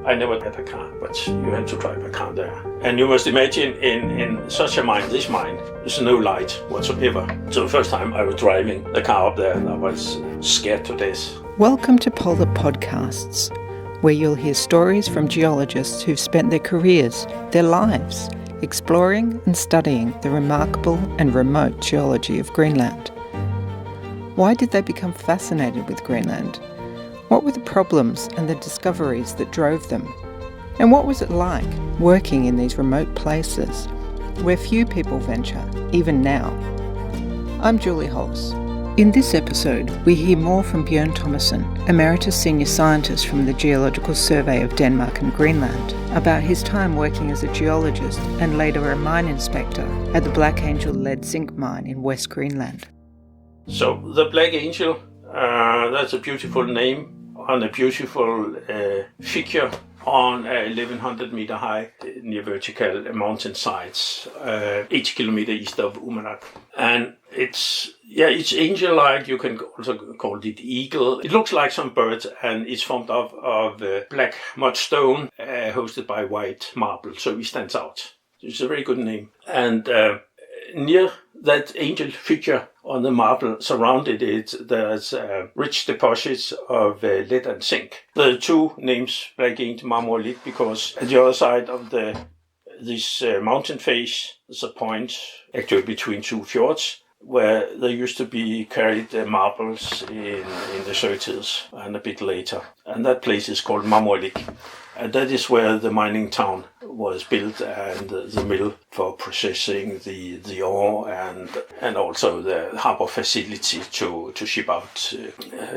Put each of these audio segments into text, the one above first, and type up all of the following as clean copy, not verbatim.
I never had a car, but you had to drive a car there. And you must imagine in such a mine, this mine, there's no light whatsoever. So the first time I was driving the car up there, and I was scared to death. Welcome to Polar Podcasts, where you'll hear stories from geologists who've spent their careers, their lives, exploring and studying the remarkable and remote geology of Greenland. Why did they become fascinated with Greenland? What were the problems and the discoveries that drove them? And what was it like working in these remote places where few people venture, even now? I'm Julie Hollis. In this episode, we hear more from Bjørn Thomassen, emeritus senior scientist from the Geological Survey of Denmark and Greenland, about his time working as a geologist and later a mine inspector at the Black Angel lead zinc mine in West Greenland. So the Black Angel, that's a beautiful name on a beautiful figure on a 1100 meter high near vertical mountain sides, 80 kilometer east of Uummannaq. And it's angel-like. You can also call it eagle. It looks like some bird, and it's formed of black mudstone hosted by white marble, so it stands out. It's a very good name. And near that angel figure on the marble, surrounded it, there's rich deposits of lead and zinc. The two names, Black Angel, Marmorlig, because at the other side of this mountain face, there's a point actually between two fjords, where there used to be carried marbles in the 30s and a bit later. And that place is called Marmorlig. And that is where the mining town was built, and the mill for processing the ore, and also the harbor facility to ship out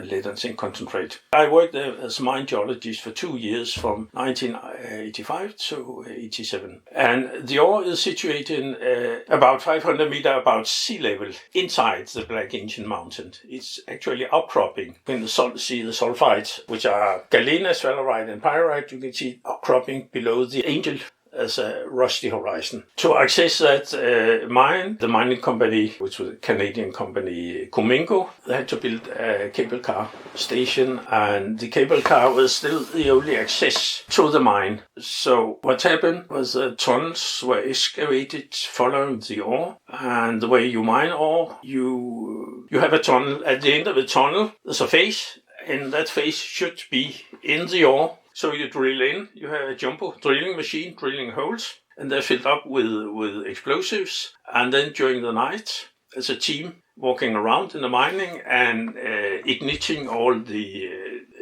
lead and zinc concentrate. I worked there as a mine geologist for 2 years, from 1985 to 87. And the ore is situated about 500 meters above sea level inside the Black Angel mountain. It's actually outcropping. You can see the sulfides, which are galena, sphalerite, and pyrite. You can see outcropping below the Angel as a rusty horizon. To access that mine, the mining company, which was a Canadian company, Comingo, they had to build a cable car station, and the cable car was still the only access to the mine. So what happened was that tunnels were excavated following the ore, and the way you mine ore, you have a tunnel. At the end of the tunnel, there's a face, and that face should be in the ore. So you drill in, you have a jumbo drilling machine drilling holes, and they're filled up with explosives. And then during the night, there's a team walking around in the mining and igniting all the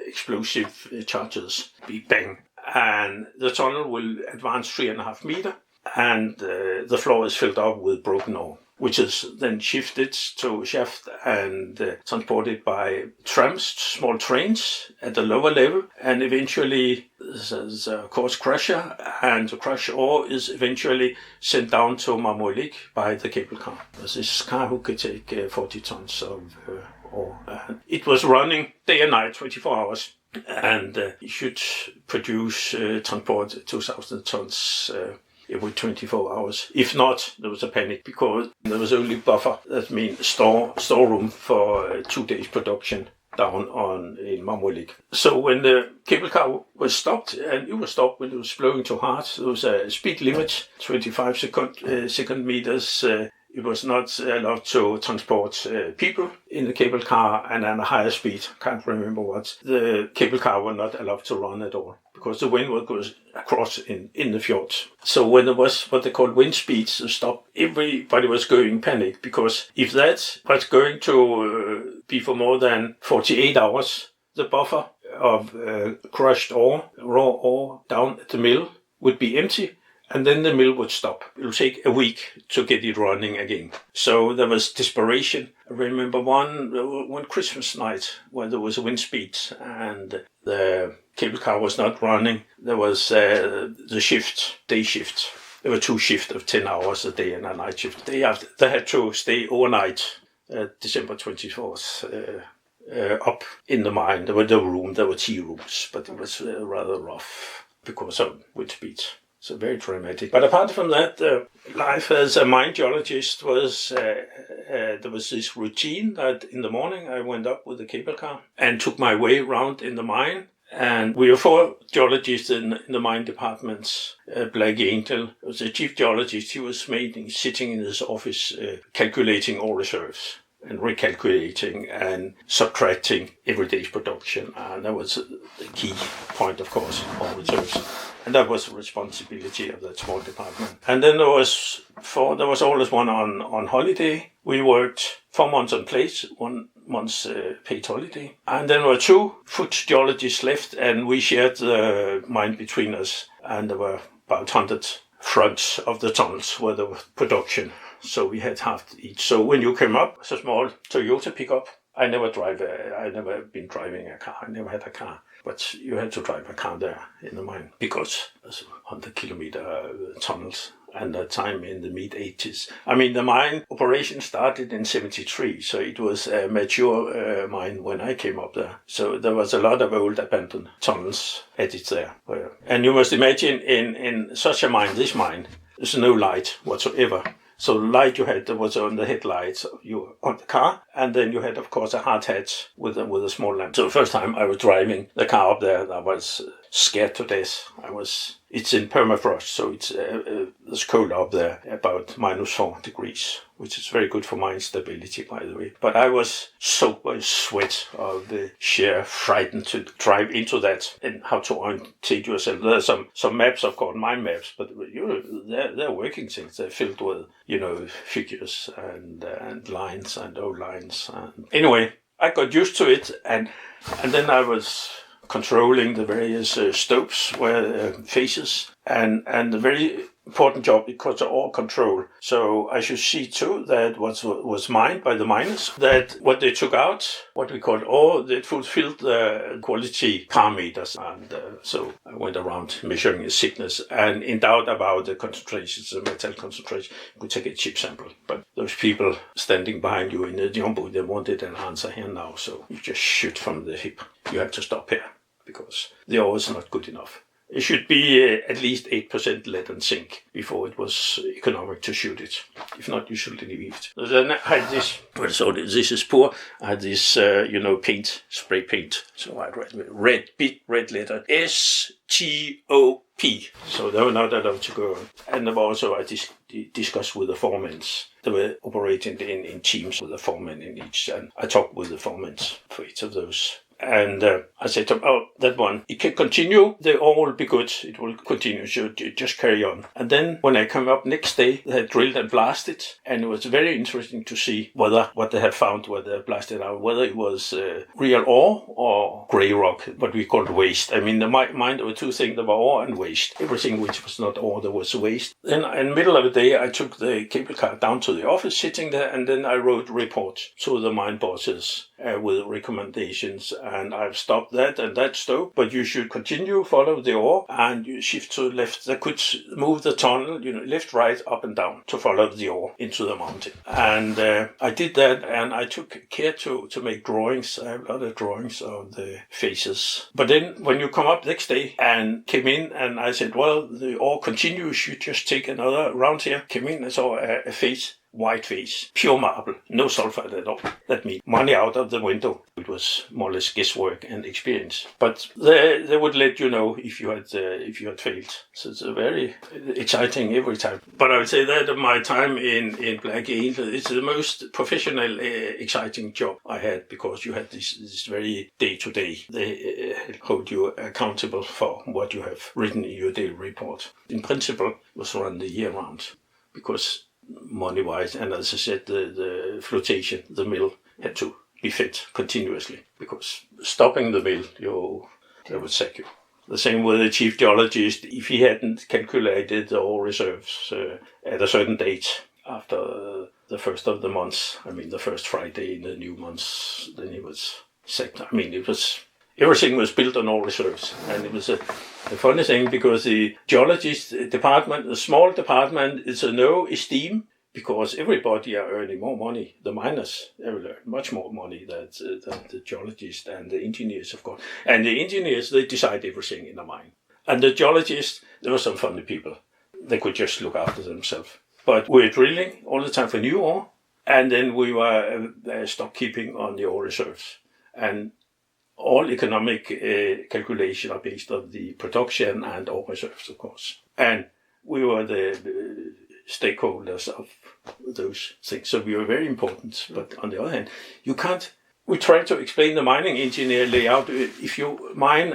explosive charges. Big bang. And the tunnel will advance 3.5 meters, and the floor is filled up with broken ore, which is then shifted to shaft and transported by trams, small trains at the lower level, and eventually there's a coarse crusher, and the crushed ore is eventually sent down to Marmorlig by the cable car. There's this car who could take 40 tons of ore. It was running day and night, 24 hours, and it should produce, transport 2,000 tons every 24 hours. If not, there was a panic, because there was only buffer. That means storeroom for 2 days production down in Marmorlig. So when the cable car was stopped, and it was stopped when it was blowing too hard, there was a speed limit, 25 second meters. It was not allowed to transport people in the cable car, and at a higher speed, can't remember what, the cable car was not allowed to run at all, because the wind would go across in the fjord. So when there was what they call wind speeds stop, everybody was going panic, because if that was going to be for more than 48 hours, the buffer of crushed ore, raw ore down at the mill would be empty, and then the mill would stop. It would take a week to get it running again. So there was desperation. I remember one Christmas night where there was a wind speed and the cable car was not running. There was the day shift. There were 2 shifts of 10 hours a day and a night shift. They had to stay overnight, December 24th, up in the mine. There were tea rooms, but it was rather rough because of wind speed. So very dramatic. But apart from that, life as a mine geologist was, there was this routine that in the morning I went up with the cable car and took my way around in the mine And we were 4 geologists in the mine departments. Black Angel was the chief geologist. He was sitting in his office calculating all reserves and recalculating and subtracting every day's production. And that was the key point, of course, all reserves. And that was the responsibility of that small department. And then there was always one on holiday. We worked 4 months on place, 1 month's paid holiday. And then there were 2 foot geologists left, and we shared the mine between us. And there were about 100 fronts of the tunnels where there was production. So we had half each. So when you came up, it's a small Toyota pickup. I never been driving a car. I never had a car. But you had to drive a car there in the mine because it's 100-kilometer tunnels. And that time in the mid-80s. I mean, the mine operation started in 73, so it was a mature mine when I came up there. So there was a lot of old abandoned tunnels added there. And you must imagine in such a mine, this mine, there's no light whatsoever. So the light you had was on the headlights on the car, and then you had, of course, a hard hat with a small lamp. So the first time I was driving the car up there, I was scared to death. It's in permafrost, so it's cold up there, about -4 degrees, which is very good for mine stability, by the way. But I was soaked by sweat of the sheer frightened to drive into that and how to orientate yourself. There are some maps, of course, mine maps, but they're working things. They're filled with, figures and lines and old lines. And anyway, I got used to it, and then I was controlling the various stopes, faces, and the very important job because of all control. So I should see too that what was mined by the miners, that what they took out, what we called ore, they fulfilled the quality parameters. And so I went around measuring the thickness, and in doubt about the concentrations, the metal concentration, you could take a chip sample. But those people standing behind you in the jumbo, they wanted an answer here now, so you just shoot from the hip. You have to stop here because the ore is not good enough. It should be at least 8% lead and zinc before it was economic to shoot it. If not, you should leave it. Then I had this, this is poor. I had this, spray paint. So I read big red letter STOP. So they were not allowed to go on. And there were also, I discussed with the foremen. They were operating in teams with the foreman in each. And I talked with the foremen for each of those. And I said to him, that one, it can continue, they all will be good, it will continue, so just carry on. And then when I came up next day, they had drilled and blasted, and it was very interesting to see what they had found, where they blasted out, whether it was real ore or grey rock, what we called waste. I mean, the mine, there were 2 things, there were ore and waste. Everything which was not ore, there was waste. Then in the middle of the day, I took the cable car down to the office, sitting there, and then I wrote reports to the mine bosses with recommendations. And I've stopped that and that stope, but you should continue, follow the ore, and you shift to the left. They could move the tunnel, left, right, up and down to follow the ore into the mountain. And I did that, and I took care to make drawings. I have a lot of drawings of the faces. But then when you come up next day and came in, and I said, well, the ore continues, you just take another round here. Came in and saw a face. White face, pure marble, no sulfide at all. That means money out of the window. It was more or less guesswork and experience. But they would let you know if you had failed. So it's a very exciting every time. But I would say that my time in Black Angel, it's the most professional, exciting job I had, because you had this very day-to-day. They hold you accountable for what you have written in your daily report. In principle, it was run the year round, because money-wise, and as I said, the flotation, the mill had to be fed continuously, because stopping the mill, they would sack you. The same with the chief geologist. If he hadn't calculated the ore reserves at a certain date after the first of the month, I mean the first Friday in the new month, then he was sacked. I mean, everything was built on ore reserves, and it was a funny thing, because the geologist department, the small department, is a no esteem, because everybody are earning more money. The miners, they will earn much more money than the geologists and the engineers, of course. And the engineers, they decide everything in the mine. And the geologists, there were some funny people. They could just look after themselves. But we were drilling all the time for new ore, and then we were stock keeping on the ore reserves. And all economic calculations are based on the production and ore reserves, of course. And we were the stakeholders of those things, so we were very important. But on the other hand, we try to explain the mining engineer layout. If you mine,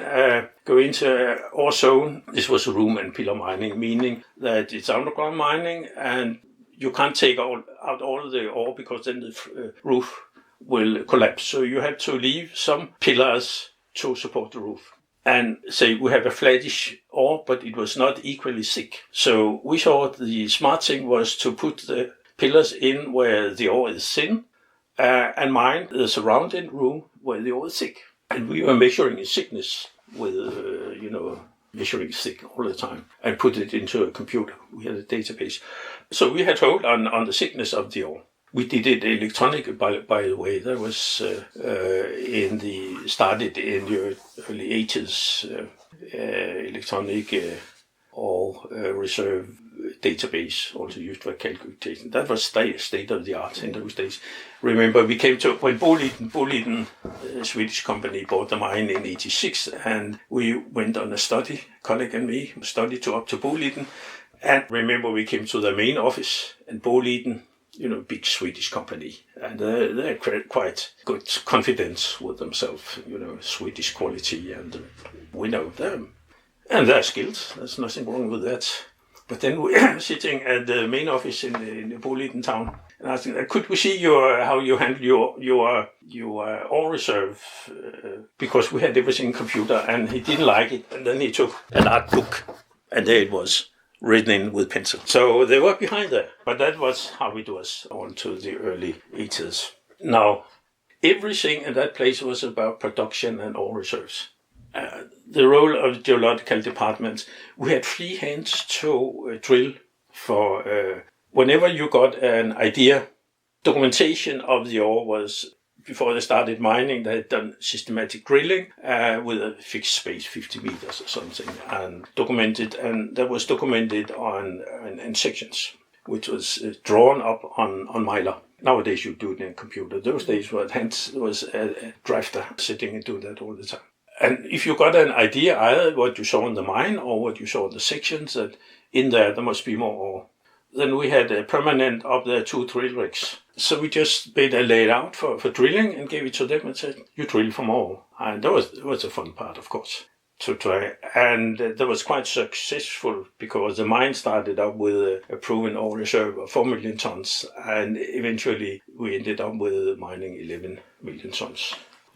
go into ore zone, this was room and pillar mining, meaning that it's underground mining and you can't take out all the ore because then the roof will collapse. So you had to leave some pillars to support the roof. And say we have a flattish ore, but it was not equally thick. So we thought the smart thing was to put the pillars in where the ore is thin, and mine the surrounding room where the ore is thick. And we were measuring its thickness with, measuring thick all the time and put it into a computer. We had a database. So we had hold on the thickness of the ore. We did it electronic, by the way. That was started in the early 80s, electronic ore reserve database, also used for calculation. That was state of the art in those days. Remember, we came to when Boliden, a Swedish company, bought the mine in 86, and we went on a study, colleague and me, study to up to Boliden. And remember, we came to the main office, and Boliden, big Swedish company, and they had quite good confidence with themselves, Swedish quality, and we know them. And they're skilled, there's nothing wrong with that. But then we were sitting at the main office in the Boliden town, and asking, could we see how you handle your ore reserve? Because we had everything in computer, and he didn't like it, and then he took an art book, and there it was, written in with pencil. So they were behind there. But that was how it was on to the early 80s. Now, everything in that place was about production and ore reserves. The role of the geological department, we had free hands to drill for whenever you got an idea. Documentation of the ore was, before they started mining, they had done systematic drilling with a fixed space, 50 meters or something, and that was documented in sections, which was drawn up on Mylar. Nowadays you do it in a computer. Those days was a drafter sitting and doing that all the time. And if you got an idea, either what you saw in the mine or what you saw in the sections, that in there must be more ore, then we had a permanent up there 2 drill rigs. So we just made a layout for drilling and gave it to them and said, you drill for more. And that was a fun part, of course, to try. And that was quite successful because the mine started up with a proven ore reserve of 4 million tons. And eventually we ended up with mining 11 million tons.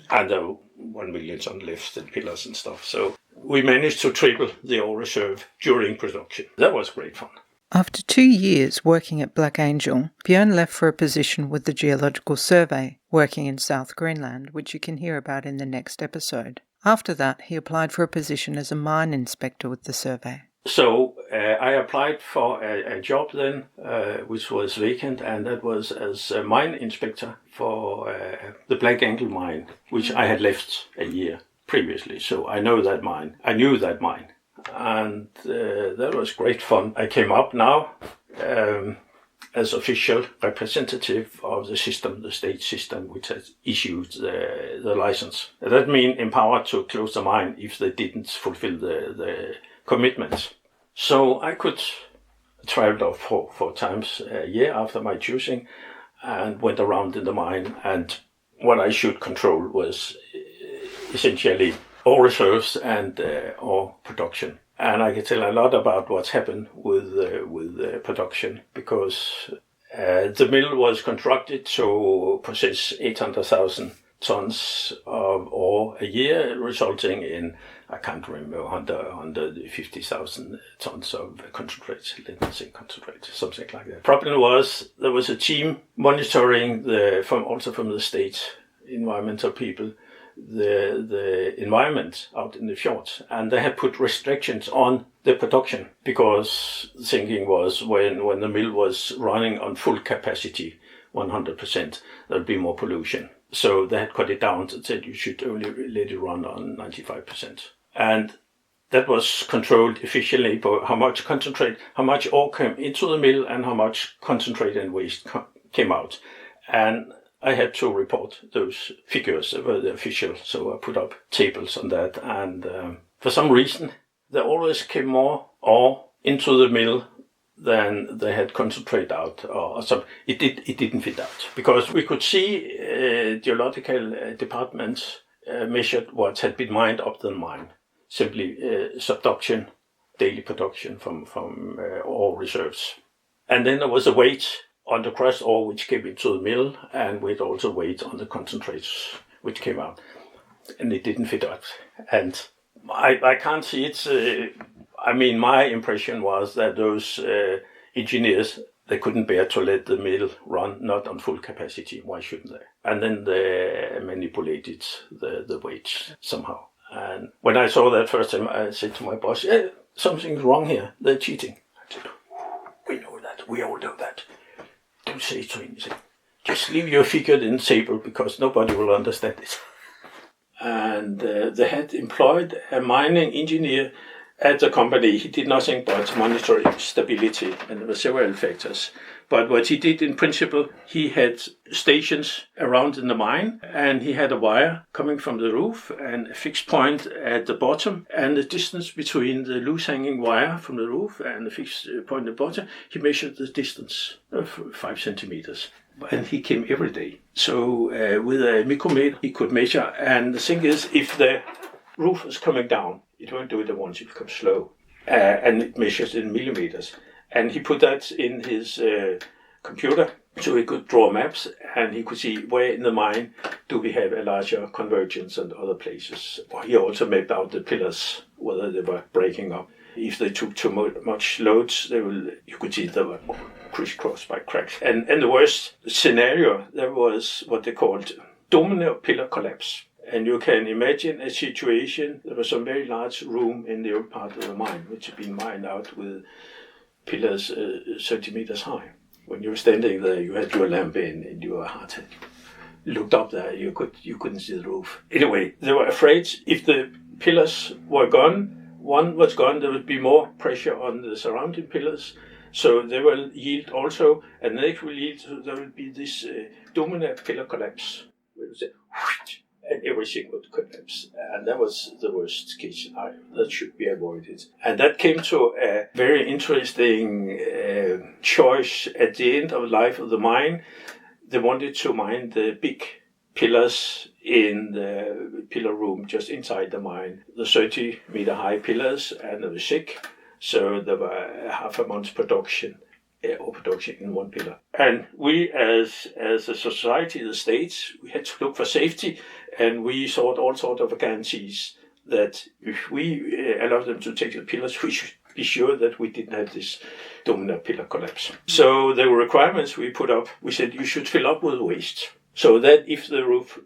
And 1 million tons left in pillars and stuff. So we managed to triple the ore reserve during production. That was great fun. After 2 years working at Black Angel, Bjørn left for a position with the Geological Survey, working in South Greenland, which you can hear about in the next episode. After that, he applied for a position as a mine inspector with the survey. So I applied for a job then, which was vacant, and that was as a mine inspector for the Black Angel mine, which I had left a year previously. So I knew that mine. And that was great fun. I came up now as official representative of the system, the state system, which has issued the license. That means empowered to close the mine if they didn't fulfill the commitments. So I could travel up 4 times a year after my choosing and went around in the mine. And what I should control was essentially ore reserves and ore production. And I can tell a lot about what's happened with production because the mill was constructed to process 800,000 tons of ore a year, resulting in, I can't remember, 150,000 tons of concentrate, lead zinc concentrate, something like that. Problem was there was a team monitoring also from the state environmental people the environment out in the fjords, and they had put restrictions on the production because thinking was when the mill was running on full capacity, 100%, there'd be more pollution. So they had cut it down and said you should only let it run on 95%. And that was controlled efficiently by how much ore came into the mill and how much concentrate and waste came out. And I had to report those figures. They were the official, so I put up tables on that. And for some reason, there always came more ore into the mill than they had concentrate out, or some. It didn't fit out because we could see geological departments measured what had been mined up the mine, simply subduction, daily production from ore reserves, and then there was a weight on the crushed ore which came into the mill, and with also weight on the concentrates which came out, and it didn't fit out, and I can't see it. My impression was that those engineers, they couldn't bear to let the mill run not on full capacity. Why shouldn't they? And then they manipulated the weights somehow. And when I saw that first time, I said to my boss, something's wrong here. They're cheating. I said, we know that. We all know that. Don't say it to anything. Just leave your figure in the table because nobody will understand it. And they had employed a mining engineer at the company. He did nothing but monitor stability, and there were several factors. But what he did in principle, he had stations around in the mine, and he had a wire coming from the roof and a fixed point at the bottom, and the distance between the loose hanging wire from the roof and the fixed point at the bottom, he measured the distance of 5 centimeters. And he came every day. So with a micrometer, he could measure. And the thing is, if the roof is coming down, it won't do it at once, it becomes slow. And it measures in millimeters. And he put that in his computer so he could draw maps, and he could see where in the mine do we have a larger convergence and other places. He also mapped out the pillars, whether they were breaking up. If they took too much loads, you could see they were crisscrossed by cracks. And the worst scenario, there was what they called domino pillar collapse. And you can imagine a situation, there was some very large room in the old part of the mine, which had been mined out with pillars 30 meters high. When you were standing there, you had your lamp in and your heart had looked up there, you couldn't see the roof. Anyway, they were afraid if the pillars were gone, one was gone, there would be more pressure on the surrounding pillars. So they will yield also, and the next will yield, so there will be this domino pillar collapse. Where you say, whoosh, and everything would collapse. And that was the worst case scenario. That should be avoided. And that came to a very interesting choice at the end of the life of the mine. They wanted to mine the big pillars in the pillar room just inside the mine. The 30-meter high pillars, and they were thick. So there were half a month's production in one pillar. And we as a society, the states, we had to look for safety, and we sought all sorts of guarantees that if we allowed them to take the pillars, we should be sure that we didn't have this domino pillar collapse. So there were requirements we put up. We said you should fill up with waste, so that if the roof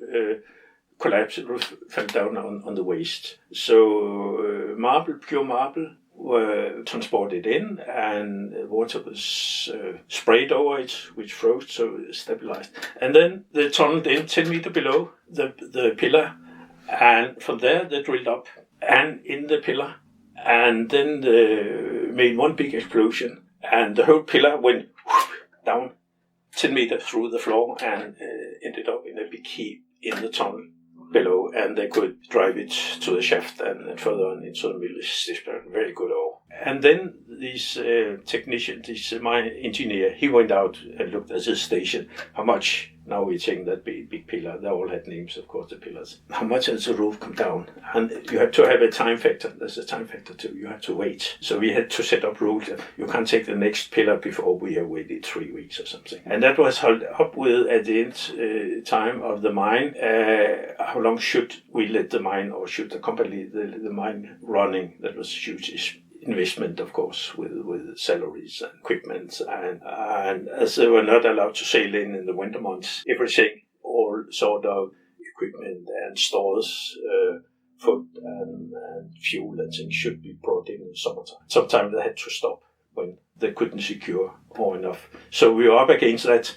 collapsed, the roof fell down on the waste. So pure marble, were transported in, and water was sprayed over it, which froze, so it stabilized. And then they tunneled in 10 meters below the pillar, and from there they drilled up and in the pillar, and then they made one big explosion, and the whole pillar went down 10 meters through the floor and ended up in a big heap in the tunnel below, and they could drive it to the shaft and further on into the mill. It's very good ore. And then this technician, this mine engineer, he went out and looked at the station. How much? Now we're saying that big pillar. They all had names, of course, the pillars. How much has the roof come down? And you have to have a time factor. There's a time factor too. You have to wait. So we had to set up rules. You can't take the next pillar before we have waited 3 weeks or something. And that was held up with at the end time of the mine. How long should we let the mine, or should the company, the mine running? That was huge investment, of course, with salaries and equipment, and as they were not allowed to sail in the winter months, everything, all sort of equipment and stores, food and fuel and things should be brought in the summertime. Sometimes they had to stop when they couldn't secure ore enough. So we were up against that.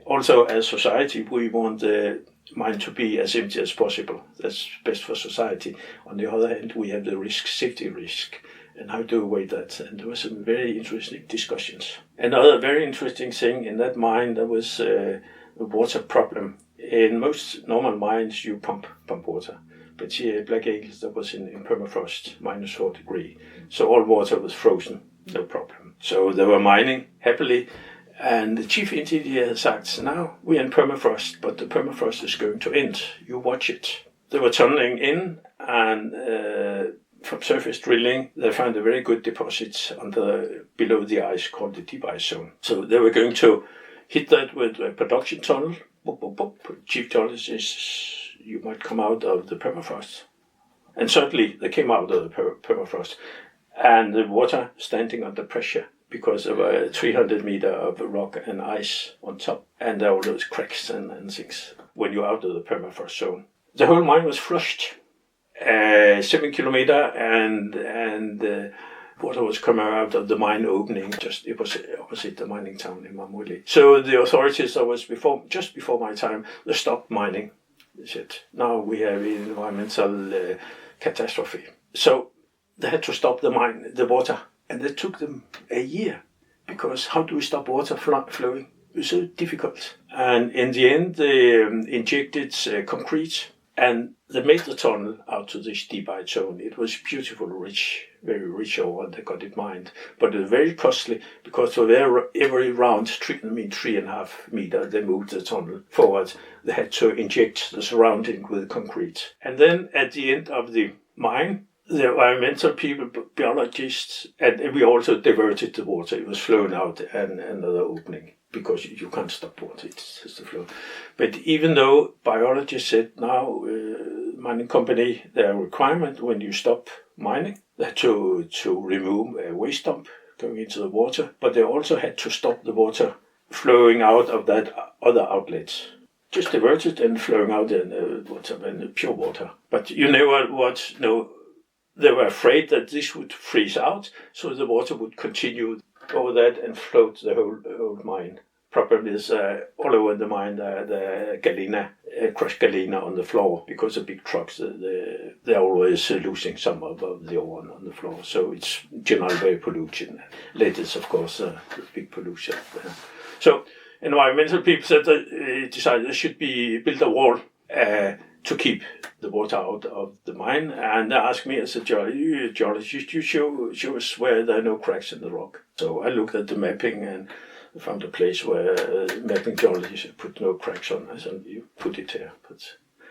Also, as society, we want the mine to be as empty as possible. That's best for society. On the other hand, we have the safety risk. And how to avoid that? And there were some very interesting discussions. Another very interesting thing in that mine, there was water problem. In most normal mines, you pump water. But here at Black Eagles, that was in permafrost, -4 degrees. So all water was frozen, no problem. So they were mining happily. And the chief engineer said, now we're in permafrost, but the permafrost is going to end. You watch it. They were tunneling in, and from surface drilling, they found a very good deposit below the ice called the deep ice zone. So they were going to hit that with a production tunnel. Boop, boop, boop. Chief geologist, you might come out of the permafrost. And certainly they came out of the permafrost. And the water standing under pressure because of a 300 meter of rock and ice on top. And there were all those cracks and things when you're out of the permafrost zone. The whole mine was flushed. 7 kilometer and water was coming out of the mine opening just opposite the mining town in Mamuli. So the authorities, that was just before my time, they stopped mining. They said, now we have environmental catastrophe. So they had to stop the water, and it took them a year, because how do we stop water flowing? It was so difficult. And in the end, they injected concrete, and they made the tunnel out to this deep ice zone. It was beautiful, rich, very rich ore, and they got it mined. But it was very costly, because for every round, 3.5 meters, they moved the tunnel forward. They had to inject the surrounding with concrete. And then at the end of the mine, the environmental people, geologists, and we also diverted the water. It was flowing out and another opening, because you can't stop water, it's just the flow. But even though biologists said now, mining company, their requirement when you stop mining, they had to remove a waste dump going into the water, but they also had to stop the water flowing out of that other outlet. Just diverted and flowing out in water, and pure water. But you know what? No, they were afraid that this would freeze out, so the water would continue over that and float the whole mine. Probably there's all over the mine the galena, crushed galena on the floor, because the big trucks, they're always losing some of the ore on the floor. So it's generally very pollution. Lead is, of course, the big pollution. So environmental people said that decided there should be built a wall to keep the water out of the mine, and they asked me as a geologist, you show us where there are no cracks in the rock. So I looked at the mapping and found a place where mapping geologists had put no cracks on. I said, you put it here.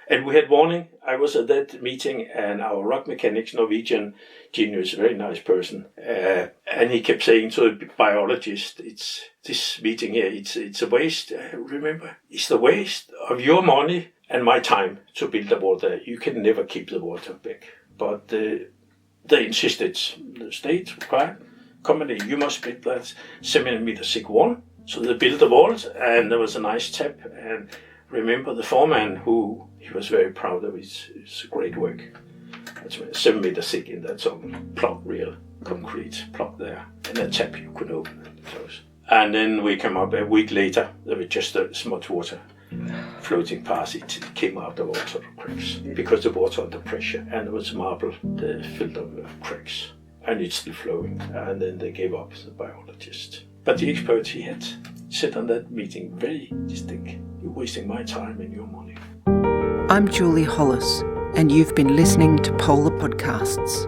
And we had warning. I was at that meeting, and our rock mechanics, Norwegian genius, very nice person, and he kept saying to the biologist, it's this meeting here, it's a waste. Remember, it's the waste of your money and my time to build the water. You can never keep the water back. But they insisted, the state required, company, you must build that 7 meter thick wall. So they built the walls, and there was a nice tap. And remember the foreman, he was very proud of his great work. That's 7 meter thick in that zone, plug, real concrete plug there, and a tap you could open and close. And then we came up a week later, there was just so much water floating past. It came out of all sort of cracks because the water under pressure, and there was marble that filled up with cracks, and it's still flowing. And then they gave up, the biologist. But the expert he had said on that meeting, very distinct, you're wasting my time and your money. I'm Julie Hollis, and you've been listening to Polar Podcasts.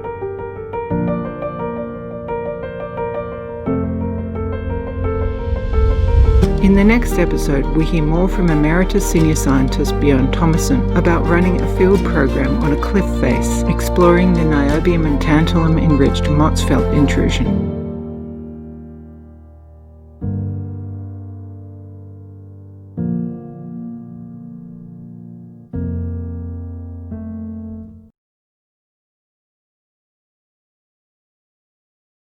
In the next episode, we hear more from Emeritus Senior Scientist Bjørn Thomassen about running a field program on a cliff face, exploring the niobium and tantalum-enriched Motzfeldt intrusion.